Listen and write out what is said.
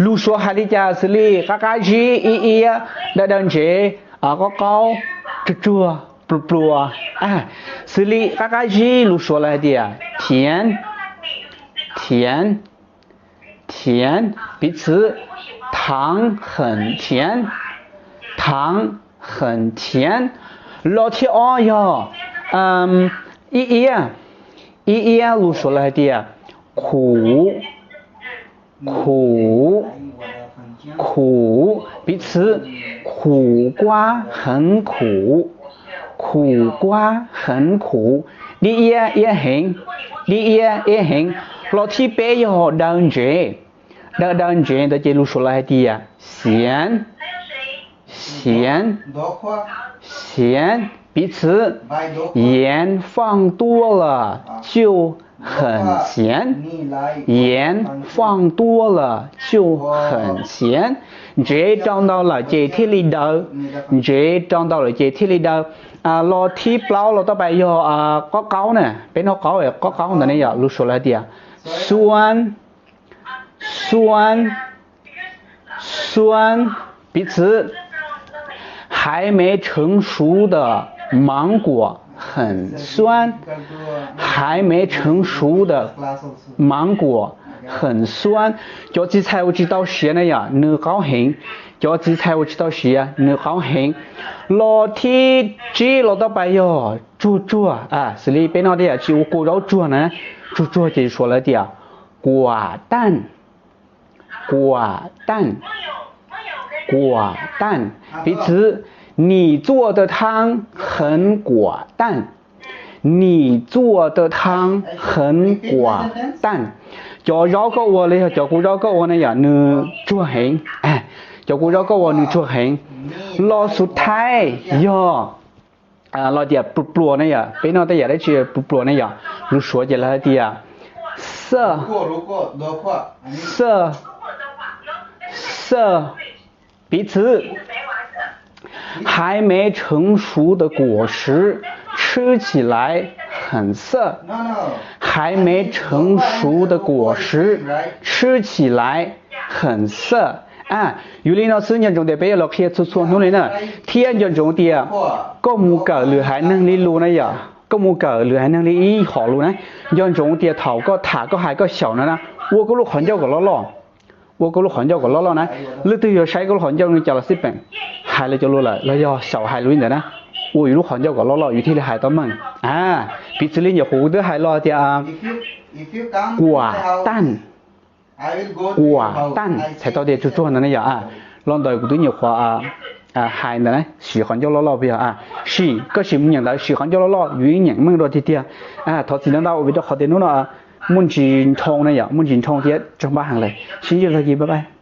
lúc số hai đi cha xử lý các cái gì ý đã đơn chế có câu chua plua xử lý các cái gì lúc số là gì甜彼此糖很甜老天哟一路说来的苦彼此苦瓜很苦你也行老天别要đơn chế的这路说来的咸彼此盐放多了就很咸这长到了这天里头老天包了到白要có câu nè bên nó có câu này giờ lúc số lại đi酸彼此还没成熟的芒果很酸cho chị猜我知道是那呀你高兴cho chị猜我知道是你高兴老天只老到白哟猪是里边那的就过着猪呢猪就说了的寡淡彼此你做的汤很寡淡cho rau có ô này cho cô rau có ô này ya nữ chua hình cho cô rau có ô nữ chua hình loสุดท้ายย่อเราเดี๋ยวปลัวเนี่ยเป็นเราแต่อย่าได้เชื่อปลัวเนี่ยรู้说起来的色彼此还没成熟的果实吃起来很涩还没成熟的果实吃起来很涩อยู่ในนอซึ่งยังจงเดไปเราเพียรส่วนนู้นเลยนะเทียนยังจงเดียก็มูเก่าหรือหายนั่งลิลูนะอย่าก็มูเก่าหรือหายนั่งลิอีขอรู้นะยังจงเดียเถาก็ถาก็หายก็เฉานะวัวก็ลูกขอนเจ้าก็ล้อนะหรือตัวอยู่ใช้ก็ลูกขอนเจ้านี่จะละสิบเป็นหายเลยจะรู้เลยแล้วย่อเฉาหายรู้เนี่ยนะวัวอยู่ลูกขอนเจ้าก็ล้ออยู่ที่หายต้นมันปิดลิ้นอย่าหูด้วยหายล้อเดียกว่าตั้นใช้ตัวเดียวจุดๆนั่นเนี่ยลองโดยกูตัวnhiều khóa hài này喜欢叫老bây giờ是个是mình là喜欢叫老原因mình rồi thì tia thọ thì nó đâu bây giờ họ đến nó muốn chín thông này muốn chín thông thì trong ba hàng này xin chào thầy bye bye